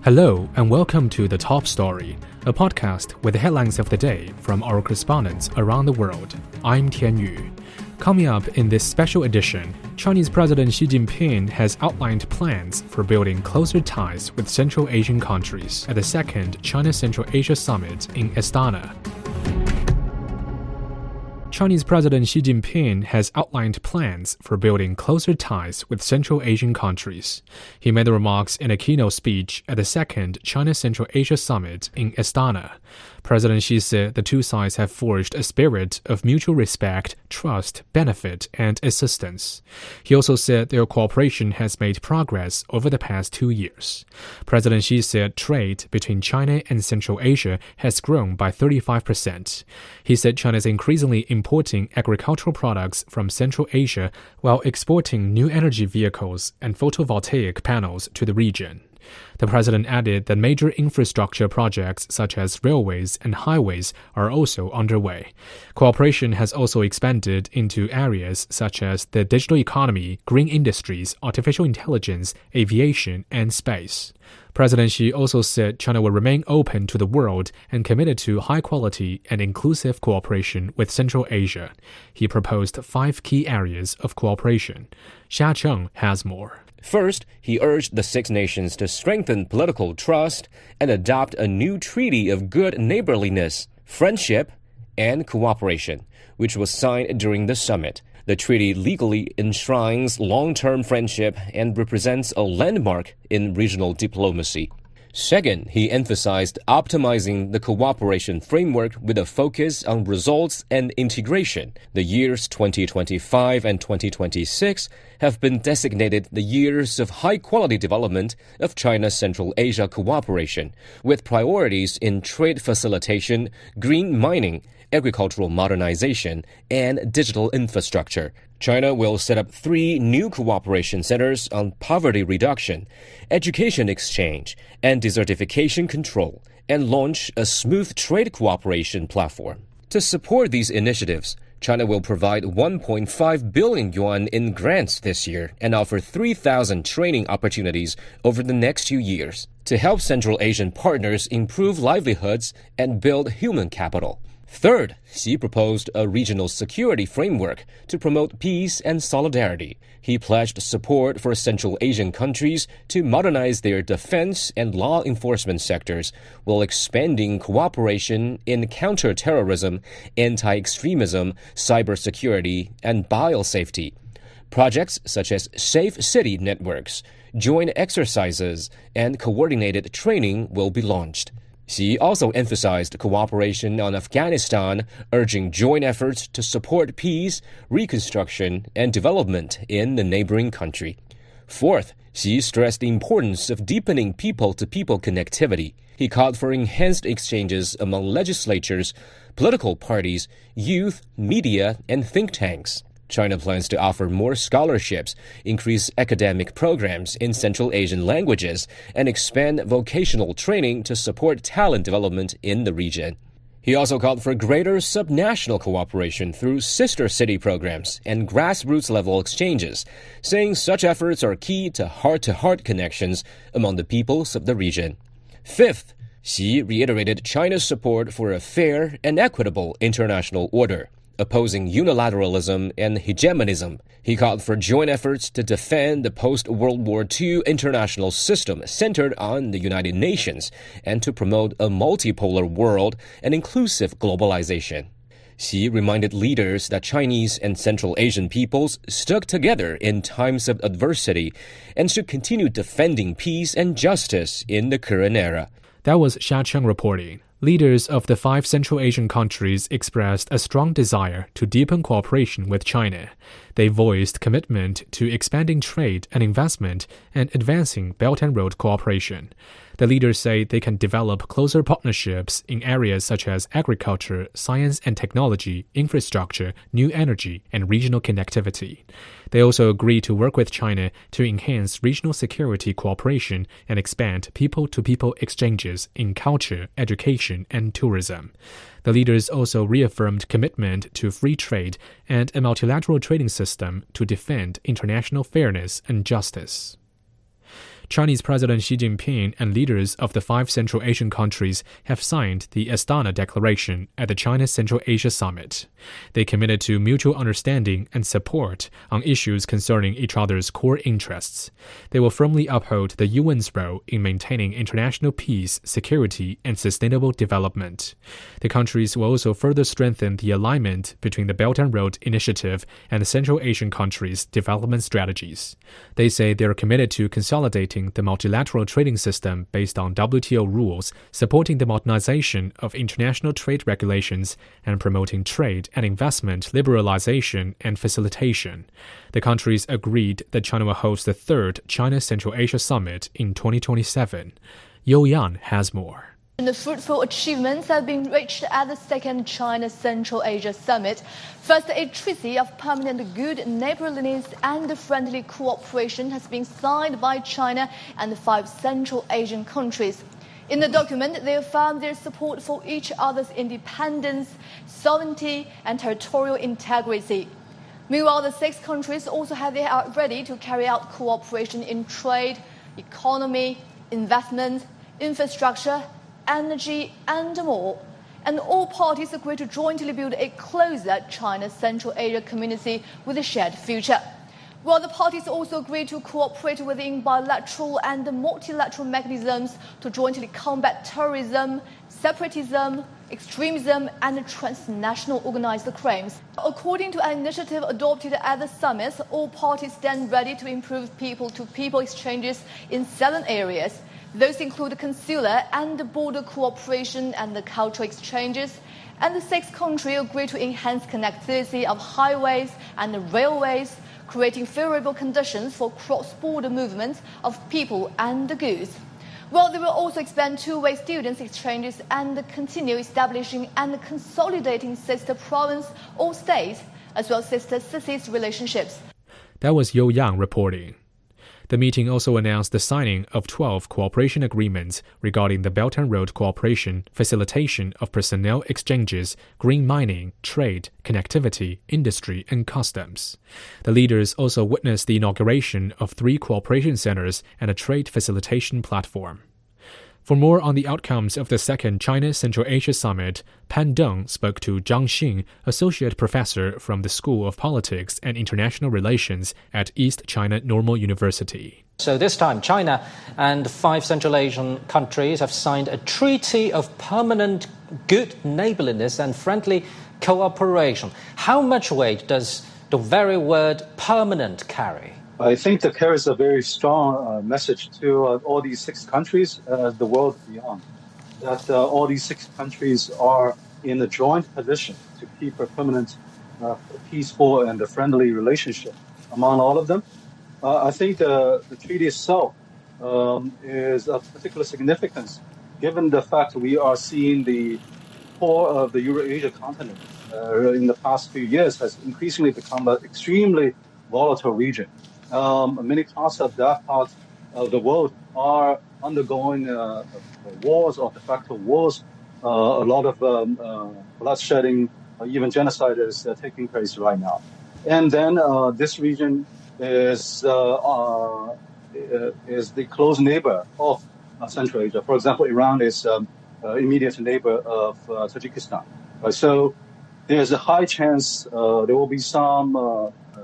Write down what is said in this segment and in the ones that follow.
Hello and welcome to The Top Story, a podcast with the headlines of the day from our correspondents around the world. I'm Tian Yu. Coming up in this special edition, Chinese President Xi Jinping has outlined plans for building closer ties with Central Asian countries at the second China-Central Asia Summit in Astana. Chinese President Xi Jinping has outlined plans for building closer ties with Central Asian countries. He made the remarks in a keynote speech at the second China-Central Asia Summit in Astana. President Xi said the two sides have forged a spirit of mutual respect, trust, benefit, and assistance. He also said their cooperation has made progress over the past 2 years. President Xi said trade between China and Central Asia has grown by 35%. He said China is increasingly importing agricultural products from Central Asia while exporting new energy vehicles and photovoltaic panels to the region. The president added that major infrastructure projects such as railways and highways are also underway. Cooperation has also expanded into areas such as the digital economy, green industries, artificial intelligence, aviation, and space. President Xi also said China will remain open to the world and committed to high-quality and inclusive cooperation with Central Asia. He proposed 5 key areas of cooperation. Xia Cheng has more. First, he urged the 6 nations to strengthen political trust and adopt a new treaty of good neighborliness, friendship, and cooperation, which was signed during the summit. The treaty legally enshrines long-term friendship and represents a landmark in regional diplomacy. Second, he emphasized optimizing the cooperation framework with a focus on results and integration. The years 2025 and 2026 have been designated the years of high-quality development of China-Central Asia cooperation, with priorities in trade facilitation, green mining, agricultural modernization, and digital infrastructure. China will set up 3 new cooperation centers on poverty reduction, education exchange, and desertification control, and launch a smooth trade cooperation platform. To support these initiatives, China will provide 1.5 billion yuan in grants this year and offer 3,000 training opportunities over the next few years to help Central Asian partners improve livelihoods and build human capital. Third, Xi proposed a regional security framework to promote peace and solidarity. He pledged support for Central Asian countries to modernize their defense and law enforcement sectors while expanding cooperation in counterterrorism, anti-extremism, cybersecurity, and biosafety. Projects such as safe city networks, joint exercises, and coordinated training will be launched. Xi also emphasized cooperation on Afghanistan, urging joint efforts to support peace, reconstruction, and development in the neighboring country. Fourth, Xi stressed the importance of deepening people-to-people connectivity. He called for enhanced exchanges among legislatures, political parties, youth, media, and think tanks. China plans to offer more scholarships, increase academic programs in Central Asian languages, and expand vocational training to support talent development in the region. He also called for greater subnational cooperation through sister city programs and grassroots-level exchanges, saying such efforts are key to heart-to-heart connections among the peoples of the region. Fifth, Xi reiterated China's support for a fair and equitable international order, opposing unilateralism and hegemonism. He called for joint efforts to defend the post-World War II international system centered on the United Nations and to promote a multipolar world and inclusive globalization. Xi reminded leaders that Chinese and Central Asian peoples stuck together in times of adversity and should continue defending peace and justice in the current era. That was Xia Cheng reporting. Leaders of the 5 Central Asian countries expressed a strong desire to deepen cooperation with China. They voiced commitment to expanding trade and investment and advancing Belt and Road cooperation. The leaders say they can develop closer partnerships in areas such as agriculture, science and technology, infrastructure, new energy, and regional connectivity. They also agree to work with China to enhance regional security cooperation and expand people-to-people exchanges in culture, education, and tourism. The leaders also reaffirmed commitment to free trade and a multilateral trading system to defend international fairness and justice. Chinese President Xi Jinping and leaders of the 5 Central Asian countries have signed the Astana Declaration at the China Central Asia Summit. They committed to mutual understanding and support on issues concerning each other's core interests. They will firmly uphold the UN's role in maintaining international peace, security, and sustainable development. The countries will also further strengthen the alignment between the Belt and Road Initiative and the Central Asian countries' development strategies. They say they are committed to consolidating the multilateral trading system based on WTO rules, supporting the modernization of international trade regulations, and promoting trade and investment liberalization and facilitation. The countries agreed that China will host the 3rd China Central Asia Summit in 2027. You Yan has more. The fruitful achievements have been reached at the 2nd China Central Asia Summit. First, a treaty of permanent good neighborliness and friendly cooperation has been signed by China and the 5 Central Asian countries. In the document, they affirm their support for each other's independence, sovereignty, and territorial integrity. Meanwhile, the 6 countries also have they are ready to carry out cooperation in trade, economy, investment, infrastructure, energy, and more. And all parties agree to jointly build a closer China Central Asia community with a shared future. While the parties also agreed to cooperate within bilateral and multilateral mechanisms to jointly combat terrorism, separatism, extremism, and transnational organized crimes. According to an initiative adopted at the summit, all parties stand ready to improve people-to-people exchanges in 7 areas. Those include consular and border cooperation and the cultural exchanges. And the 6 countries agreed to enhance connectivity of highways and railways, creating favorable conditions for cross-border movement of people and goods. Well, they will also expand two-way students' exchanges and continue establishing and consolidating sister province or states, as well as sister cities relationships. That was You Yang reporting. The meeting also announced the signing of 12 cooperation agreements regarding the Belt and Road cooperation, facilitation of personnel exchanges, green mining, trade, connectivity, industry, and customs. The leaders also witnessed the inauguration of 3 cooperation centers and a trade facilitation platform. For more on the outcomes of the 2nd China Central Asia Summit, Pan Deng spoke to Zhang Xing, associate professor from the School of Politics and International Relations at East China Normal University. So this time, China and 5 Central Asian countries have signed a treaty of permanent good neighborliness and friendly cooperation. How much weight does the very word permanent carry? I think that carries a very strong message to all these 6 countries, the world beyond, that all these 6 countries are in a joint position to keep a permanent, peaceful and a friendly relationship among all of them. I think the treaty itself is of particular significance, given the fact we are seeing the core of the Eurasia continent in the past few years has increasingly become an extremely volatile region. Many parts of that part of the world are undergoing wars or de facto wars. A lot of bloodshedding, even genocide is taking place right now. And then this region is the close neighbor of Central Asia. For example, Iran is immediate neighbor of Tajikistan. So there's a high chance there will be some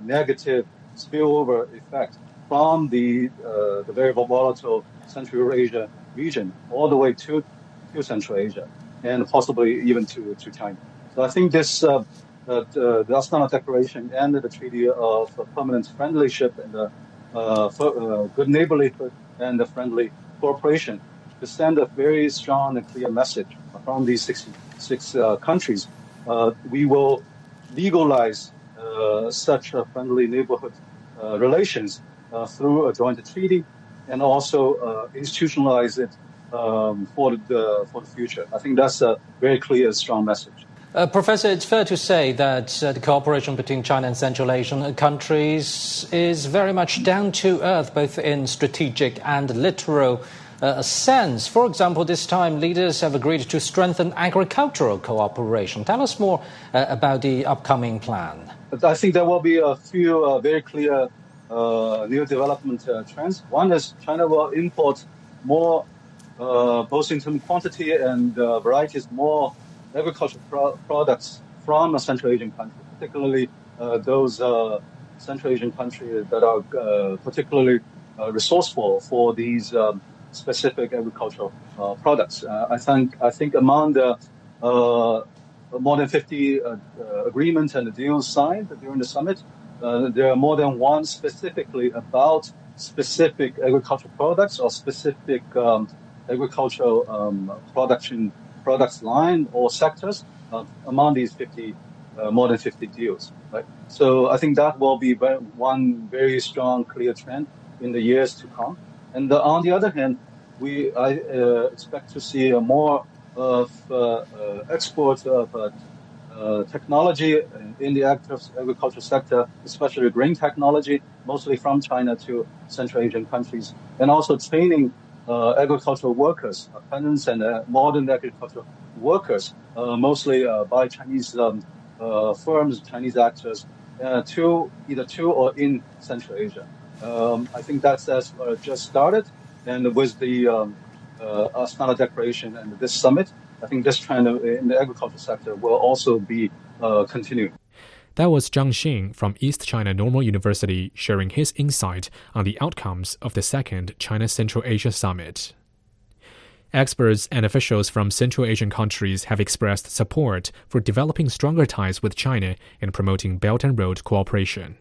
negative spillover effect from the very volatile Central Eurasia region all the way to Central Asia and possibly even to China. So I think this the Astana Declaration and the Treaty of Permanent Friendship and good neighborhood and the friendly cooperation to send a very strong and clear message from these six countries. We will legalize such a friendly neighborhood relations through a joint treaty and also institutionalize it for the future. I think that's a very clear and strong message. Professor, it's fair to say that the cooperation between China and Central Asian countries is very much down to earth, both in strategic and literal sense. For example, this time leaders have agreed to strengthen agricultural cooperation. Tell us more about the upcoming plan. I think there will be a few very clear new development trends. One is China will import more, both in terms of quantity and varieties, more agricultural products from a Central Asian country, particularly those Central Asian countries that are particularly resourceful for these specific agricultural products. I think among the more than 50 agreements and deals signed during the summit, there are more than one specifically about specific agricultural products or specific agricultural products line or sectors among these 50, more than 50 deals. Right? So I think that will be one very strong, clear trend in the years to come. And on the other hand, I expect to see more of export of technology in the agricultural sector, especially green technology, mostly from China to Central Asian countries, and also training agricultural workers, peasants and modern agricultural workers, mostly by Chinese firms, Chinese actors, either to or in Central Asia. I think that's just started, and with the Astana Declaration and this summit, I think this trend in the agriculture sector will also be continued. That was Zhang Xing from East China Normal University sharing his insight on the outcomes of the second China-Central Asia Summit. Experts and officials from Central Asian countries have expressed support for developing stronger ties with China and promoting Belt and Road cooperation.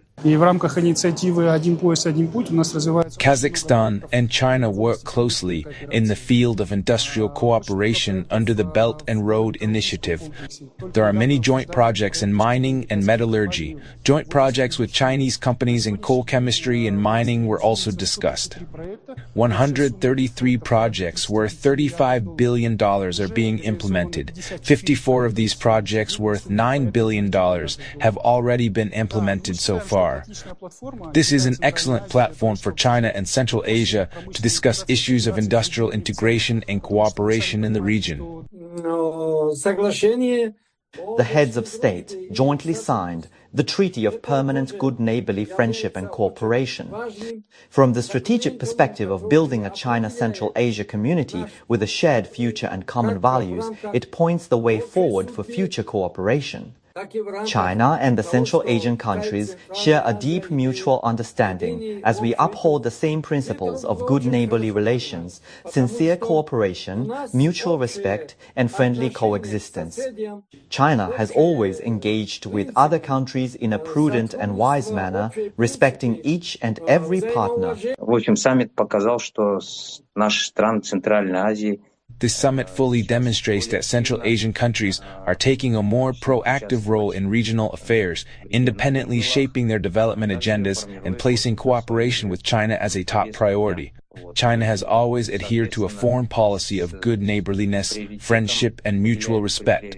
Kazakhstan and China work closely in the field of industrial cooperation under the Belt and Road Initiative. There are many joint projects in mining and metallurgy. Joint projects with Chinese companies in coal chemistry and mining were also discussed. 133 projects worth $35 billion are being implemented. 54 of these projects worth $9 billion have already been implemented so far. This is an excellent platform for China and Central Asia to discuss issues of industrial integration and cooperation in the region. The heads of state jointly signed the Treaty of Permanent Good Neighborly Friendship and Cooperation. From the strategic perspective of building a China-Central Asia community with a shared future and common values, it points the way forward for future cooperation. China and the Central Asian countries share a deep mutual understanding as we uphold the same principles of good neighborly relations, sincere cooperation, mutual respect, and friendly coexistence. China has always engaged with other countries in a prudent and wise manner, respecting each and every partner. This summit fully demonstrates that Central Asian countries are taking a more proactive role in regional affairs, independently shaping their development agendas and placing cooperation with China as a top priority. China has always adhered to a foreign policy of good neighborliness, friendship, and mutual respect.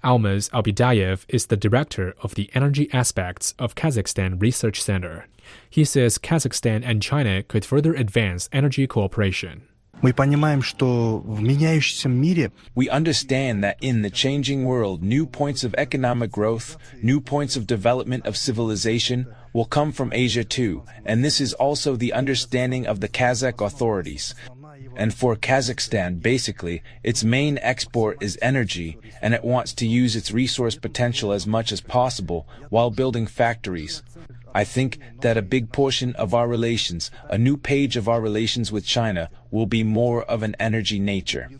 Almaz Albidayev is the director of the energy aspects of Kazakhstan Research Center. He says Kazakhstan and China could further advance energy cooperation. We understand that in the changing world, new points of economic growth, new points of development of civilization will come from Asia too, and this is also the understanding of the Kazakh authorities. And for Kazakhstan, basically, its main export is energy, and it wants to use its resource potential as much as possible while building factories. I think that a big portion of our relations, a new page of our relations with China, will be more of an energy nature.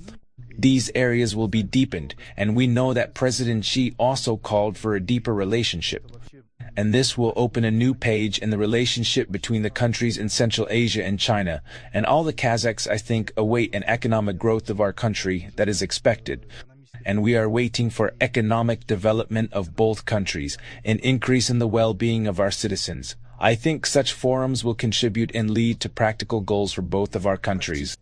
These areas will be deepened, and we know that President Xi also called for a deeper relationship. And this will open a new page in the relationship between the countries in Central Asia and China, and all the Kazakhs, I think, await an economic growth of our country that is expected. And we are waiting for economic development of both countries, an increase in the well-being of our citizens. I think such forums will contribute and lead to practical goals for both of our countries.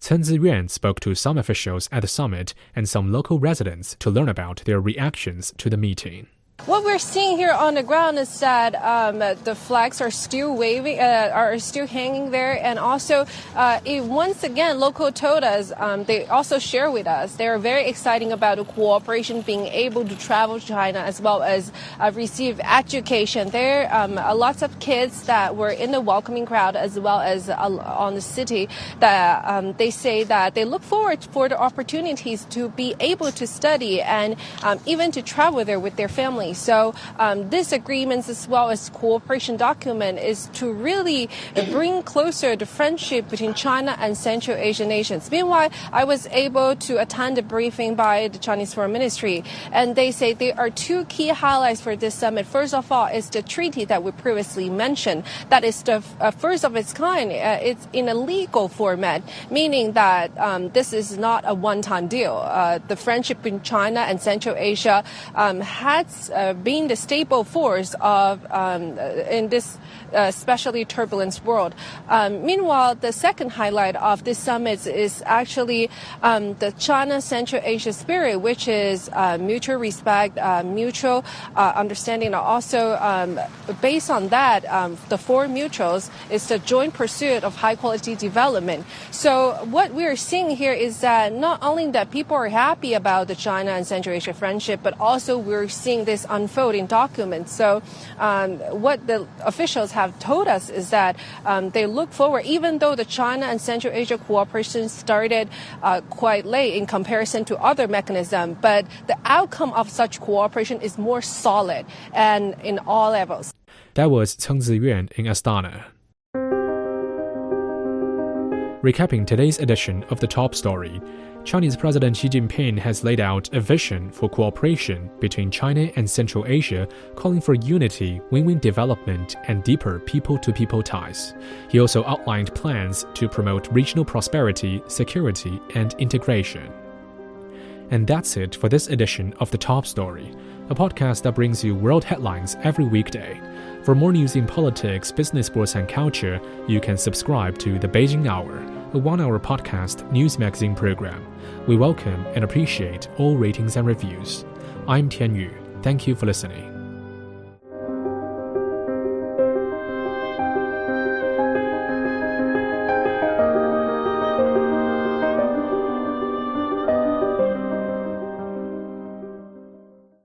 Chen Ziyuan spoke to some officials at the summit and some local residents to learn about their reactions to the meeting. What we're seeing here on the ground is that the flags are still waving, are still hanging there, and also once again, local told us they also share with us they are very excited about the cooperation, being able to travel to China as well as receive education. There are lots of kids that were in the welcoming crowd as well as on the city that they say that they look forward for the opportunities to be able to study and even to travel there with their families. So this agreement as well as cooperation document is to really bring closer the friendship between China and Central Asian nations. Meanwhile, I was able to attend a briefing by the Chinese Foreign Ministry, and they say there are two key highlights for this summit. First of all is the treaty that we previously mentioned. That is the first of its kind. It's in a legal format, meaning that this is not a one-time deal. The friendship between China and Central Asia has been the stable force of in this especially turbulent world. Meanwhile, the second highlight of this summit is actually the China-Central Asia spirit, which is mutual respect, mutual understanding. Also, based on that, the four mutuals is the joint pursuit of high-quality development. So what we're seeing here is that not only that people are happy about the China and Central Asia friendship, but also we're seeing this unfold in documents. So what the officials have told us is that they look forward, even though the China and Central Asia cooperation started quite late in comparison to other mechanisms, but the outcome of such cooperation is more solid and in all levels. That was Ceng Ziyuan in Astana. Recapping today's edition of The Top Story, Chinese President Xi Jinping has laid out a vision for cooperation between China and Central Asia, calling for unity, win-win development, and deeper people-to-people ties. He also outlined plans to promote regional prosperity, security, and integration. And that's it for this edition of The Top Story, a podcast that brings you world headlines every weekday. For more news in politics, business, sports, and culture, you can subscribe to The Beijing Hour, a one-hour podcast news magazine program. We welcome and appreciate all ratings and reviews. I'm Tian Yu. Thank you for listening.